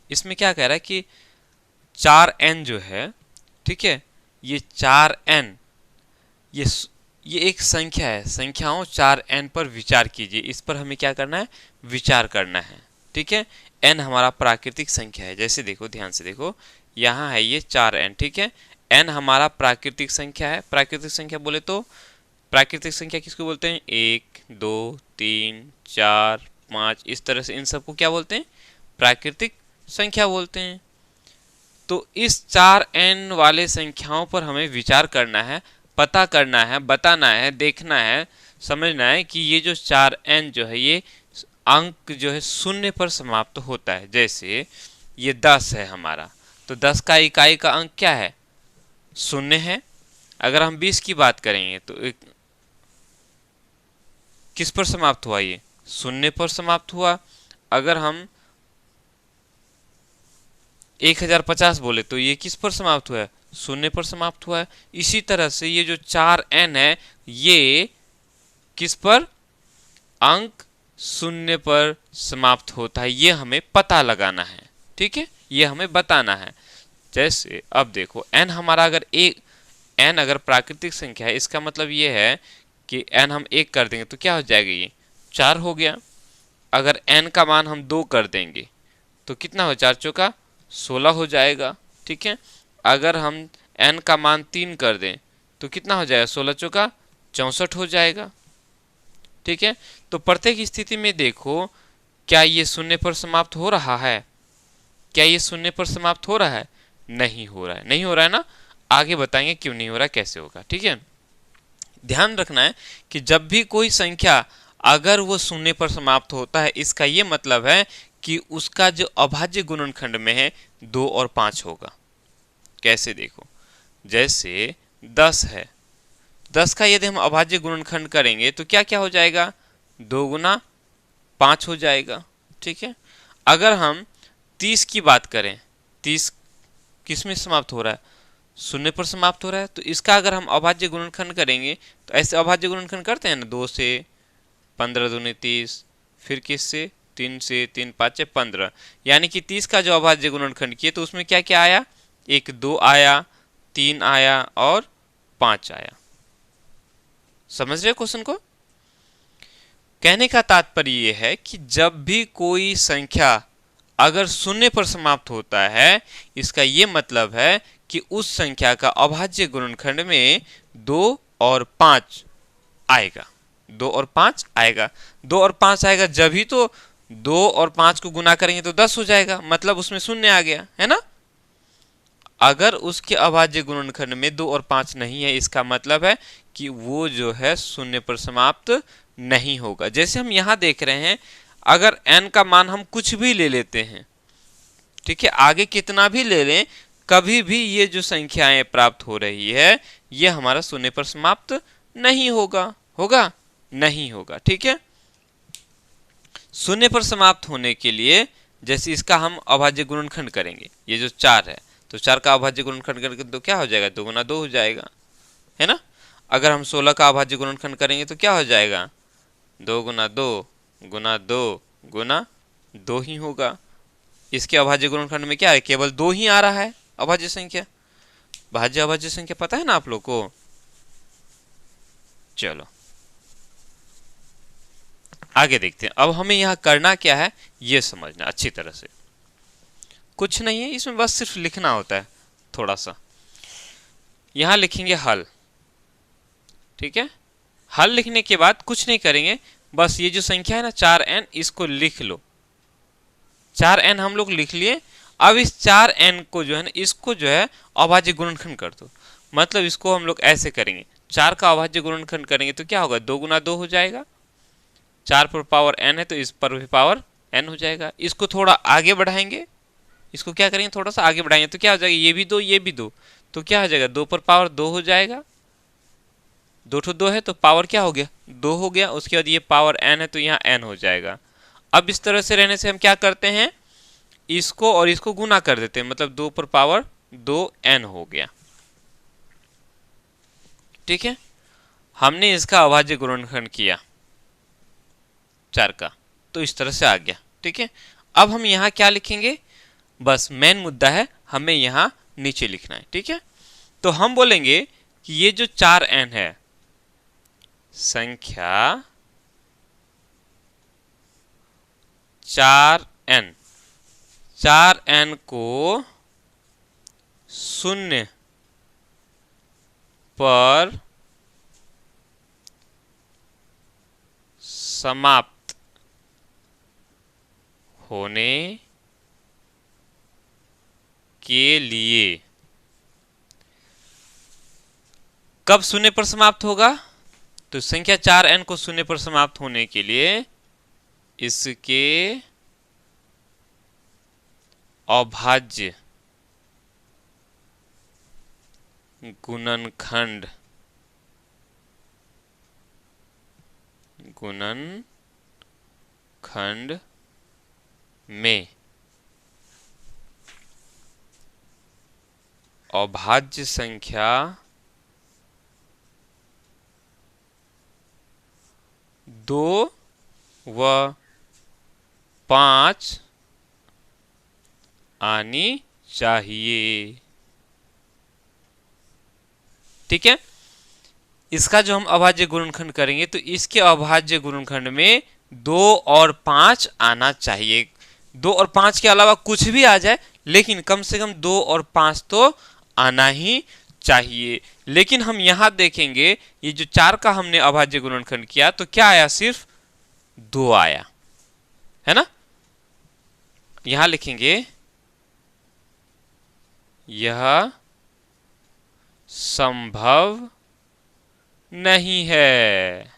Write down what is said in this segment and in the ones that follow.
इसमें क्या कह रहा है कि 4n जो है, ठीक है, ये 4n ये ये एक संख्या है, संख्याओं 4n पर विचार कीजिए। इस पर हमें क्या करना है, विचार करना है, ठीक है। n हमारा प्राकृतिक संख्या है, जैसे देखो, ध्यान से देखो, यहाँ है ये 4n, ठीक है। n हमारा प्राकृतिक संख्या है। प्राकृतिक संख्या बोले तो प्राकृतिक संख्या किसको बोलते हैं, 1 2 3 4 5, इस तरह से इन सबको क्या बोलते हैं, प्राकृतिक संख्या बोलते हैं। तो इस 4n वाले संख्याओं पर हमें विचार करना है, पता करना है, बताना है, देखना है, समझना है कि ये जो 4n जो है ये अंक जो है शून्य पर समाप्त होता है। जैसे ये 10 है हमारा, तो 10 का इकाई का अंक क्या है, शून्य है। अगर हम 20 की बात करेंगे तो किस पर समाप्त हुआ, ये शून्य पर समाप्त हुआ। अगर हम 1050 बोले तो ये किस पर समाप्त हुआ है, शून्य पर समाप्त हुआ है। इसी तरह से ये जो 4n है ये किस पर, अंक शून्य पर समाप्त होता है। ये हमें पता लगाना है, ठीक है, ये हमें बताना है। जैसे अब देखो n हमारा अगर एक, n अगर प्राकृतिक संख्या है, इसका मतलब ये है कि n हम 1 कर देंगे तो क्या हो जाएगा, ये 4 हो गया। अगर n का मान हम 2 कर देंगे तो कितना हो, 4 चौका 16 हो जाएगा, ठीक है। अगर हम n का मान 3 कर दें तो कितना हो जाएगा, 16 चौका 64 हो जाएगा, ठीक है। तो प्रत्येक स्थिति में देखो, क्या ये शून्य पर समाप्त हो रहा है, क्या ये शून्य पर समाप्त हो रहा है, नहीं हो रहा है, नहीं हो रहा है ना। आगे बताएंगे क्यों नहीं हो रहा, कैसे होगा, ठीक है। ध्यान रखना है कि जब भी कोई संख्या अगर वो शून्य पर समाप्त होता है, इसका ये मतलब है कि उसका जो अभाज्य गुणनखंड में है 2 और 5 होगा। कैसे देखो, जैसे 10 है, 10 का यदि हम अभाज्य गुणनखंड करेंगे तो क्या क्या हो जाएगा, 2 गुना 5 हो जाएगा, ठीक है। अगर हम 30 की बात करें, 30 किस में समाप्त हो रहा है, शून्य पर समाप्त हो रहा है। तो इसका अगर हम अभाज्य गुणनखंड करेंगे तो ऐसे अभाज्य गुणनखंड करते हैं ना, 2 से 15 दूनी 30, फिर किस से, 3 से, 3 5 15, यानी कि 30 का जो अभाज्य गुणनखंड किए तो उसमें क्या क्या आया, एक 2 आया, 3 आया और 5 आया। समझ रहे क्वेश्चन को। कहने का तात्पर्य यह है कि जब भी कोई संख्या अगर शून्य पर समाप्त होता है, इसका ये मतलब है कि उस संख्या का अभाज्य गुणनखंड में 2 और 5 आएगा, 2 और 5 आएगा। 2 और 5 आएगा जब ही तो 2 और 5 को गुना करेंगे तो 10 हो जाएगा, मतलब उसमें शून्य आ गया, है ना। अगर उसके अभाज्य गुणनखंड में 2 और 5 नहीं है, इसका मतलब है कि वो जो है शून्य पर समाप्त नहीं होगा। जैसे हम यहाँ देख रहे हैं, अगर n का मान हम कुछ भी ले लेते हैं, ठीक है, आगे कितना भी ले लें, कभी भी ये जो संख्याएं प्राप्त हो रही है ये हमारा शून्य पर समाप्त नहीं होगा, होगा नहीं होगा, ठीक है। शून्य पर समाप्त होने के लिए जैसे इसका हम अभाज्य गुणनखंड करेंगे, ये जो 4 है तो 4 का अभाज्य गुणनखंड करके तो क्या हो जाएगा, 2 गुना 2 हो जाएगा, है ना। अगर हम 16 का अभाज्य गुणनखंड करेंगे तो क्या हो जाएगा, 2 गुना 2 गुना 2 गुना 2 ही होगा। इसके अभाज्य गुणनखंड में क्या है, केवल 2 ही आ रहा है अभाज्य संख्या। भाज्य अभाज्य संख्या पता है ना आप लोग को। चलो आगे देखते हैं। अब हमें यहाँ करना क्या है ये समझना अच्छी तरह से। कुछ नहीं है इसमें, बस सिर्फ लिखना होता है थोड़ा सा। यहाँ लिखेंगे हल, ठीक है। हल लिखने के बाद कुछ नहीं करेंगे, बस ये जो संख्या है ना 4n, इसको लिख लो। 4n हम लोग लिख लिए। अब इस 4n को जो है ना, इसको जो है अभाज्य गुणनखंड कर दो। मतलब इसको हम लोग ऐसे करेंगे, 4 का अभाज्य गुणनखंड करेंगे तो क्या होगा, 2 गुना 2 हो जाएगा। 4 पर पावर n है तो इस पर भी पावर n हो जाएगा। इसको थोड़ा आगे बढ़ाएंगे, इसको क्या करेंगे, थोड़ा सा आगे बढ़ाएंगे तो क्या हो जाएगा, ये भी 2 ये भी 2, तो क्या हो जाएगा, 2 पर पावर 2 हो जाएगा। 2 ठो 2 है तो पावर क्या हो गया, 2 हो गया। उसके बाद ये पावर n है तो यहाँ n हो जाएगा। अब इस तरह से रहने से हम क्या करते हैं, इसको और इसको गुना कर देते हैं, मतलब 2 पर पावर 2n हो गया, ठीक है। हमने इसका अभाज्य गुणनखंड किया 4 का, तो इस तरह से आ गया, ठीक है। अब हम यहाँ क्या लिखेंगे, बस मेन मुद्दा है, हमें यहाँ नीचे लिखना है। ठीक है, तो हम बोलेंगे कि ये जो 4n है, संख्या 4n, 4n को 0 पर समाप्त होने के लिए, कब 0 पर समाप्त होगा? तो संख्या 4n को 0 पर समाप्त होने के लिए इसके अभाज्य गुणनखंड में अभाज्य संख्या 2 व 5 आनी चाहिए। ठीक है, इसका जो हम अभाज्य गुणनखंड करेंगे तो इसके अभाज्य गुणनखंड में 2 और 5 आना चाहिए। 2 और 5 के अलावा कुछ भी आ जाए, लेकिन कम से कम 2 और 5 तो आना ही चाहिए। लेकिन हम यहां देखेंगे, ये जो 4 का हमने अभाज्य गुणनखंड किया तो क्या आया? सिर्फ 2 आया, है ना। यहां लिखेंगे यह संभव नहीं है।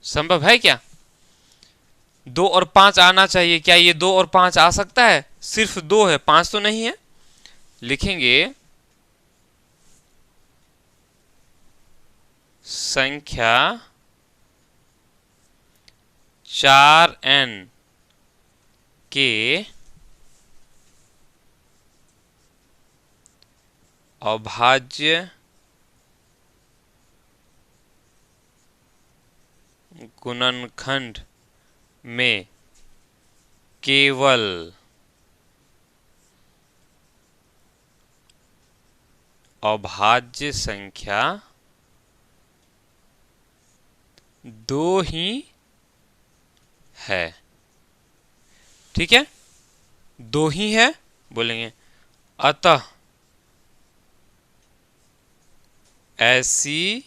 संभव है क्या? 2 और 5 आना चाहिए, क्या ये 2 और 5 आ सकता है? सिर्फ 2 है, 5 तो नहीं है। लिखेंगे संख्या 4n के अभाज्य गुणनखंड में केवल अभाज्य संख्या 2 ही है। ठीक है, 2 ही है बोलेंगे। अतः ऐसी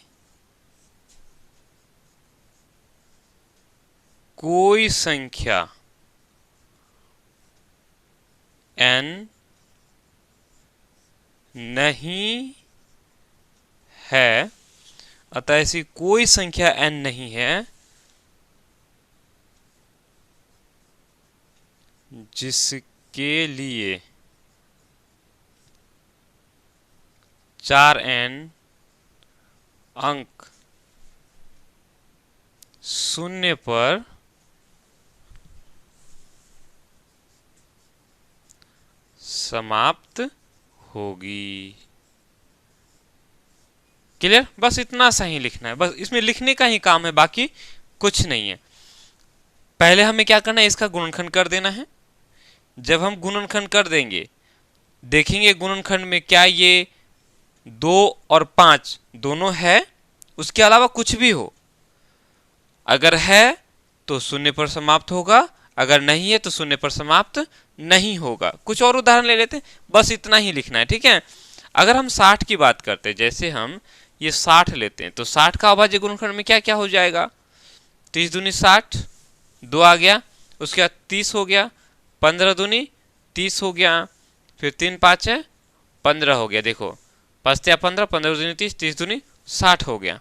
कोई संख्या n नहीं है, अतः ऐसी कोई संख्या n नहीं है जिसके लिए 4n अंक 0 पर समाप्त होगी। क्लियर? बस इतना सा ही लिखना है, बस इसमें लिखने का ही काम है, बाकी कुछ नहीं है। पहले हमें क्या करना है? इसका गुणनखंड कर देना है। जब हम गुणनखंड कर देंगे, देखेंगे गुणनखंड में क्या ये 2 और 5 दोनों है, उसके अलावा कुछ भी हो। अगर है तो 0 पर समाप्त होगा, अगर नहीं है तो 0 पर समाप्त नहीं होगा। कुछ और उदाहरण ले लेते हैं, बस इतना ही लिखना है। ठीक है, अगर हम 60 की बात करते हैं, जैसे हम ये 60 लेते हैं, तो 60 का अभाज्य गुणनखंड में क्या क्या हो जाएगा? 30 दूनी 60, 2 आ गया, उसके बाद 30 हो गया, 15 दूनी 30 हो गया, फिर 3 5 है 15 हो गया। देखो 5 या 15, 15 दूनी 30, 30 दूनी 60 हो गया।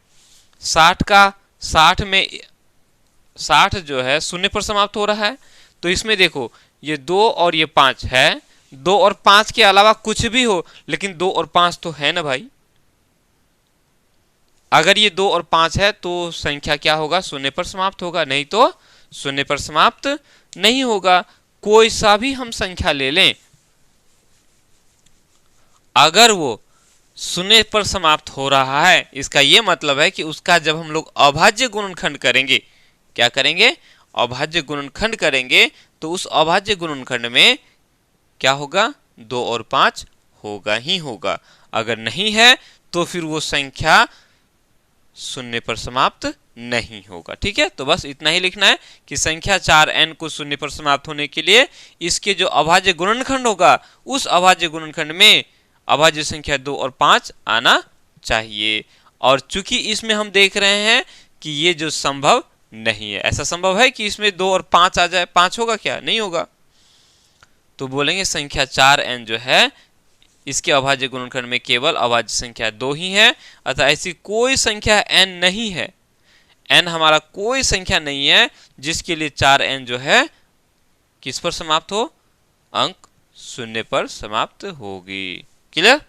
60 का 60 में 60 जो है 0 पर समाप्त हो रहा है, तो इसमें देखो ये 2 और ये 5 है, 2 और 5 के अलावा कुछ भी हो, लेकिन 2 और 5 तो है ना भाई। अगर ये 2 और 5 है तो संख्या क्या होगा? 0 पर समाप्त होगा, नहीं तो 0 पर समाप्त नहीं होगा। कोई सा भी हम संख्या ले लें, अगर वो 0 पर समाप्त हो रहा है, इसका ये मतलब है कि उसका जब हम लोग अभाज्य गुणनखंड करेंगे, क्या करेंगे? अभाज्य गुणनखंड करेंगे, तो तो उस अभाज्य गुणनखंड में क्या होगा, 2 और 5 होगा ही होगा। अगर नहीं है तो फिर वो संख्या शून्य पर समाप्त नहीं होगा। ठीक है, तो बस इतना ही लिखना है कि संख्या 4n को शून्य पर समाप्त होने के लिए इसके जो अभाज्य गुणनखंड होगा उस अभाज्य गुणनखंड में अभाज्य संख्या 2 और 5 आना चाहिए। और चूंकि इसमें हम देख रहे हैं कि ये जो संभव नहीं है, ऐसा संभव है कि इसमें 2 और 5 आ जाए, 5 होगा क्या, नहीं होगा। तो बोलेंगे संख्या 4n जो है इसके अभाज्य गुणनखंड में केवल अभाज्य संख्या 2 ही है, अतः ऐसी कोई संख्या n नहीं है, n हमारा कोई संख्या नहीं है जिसके लिए 4n जो है किस पर समाप्त हो, अंक शून्य पर समाप्त होगी। क्लियर।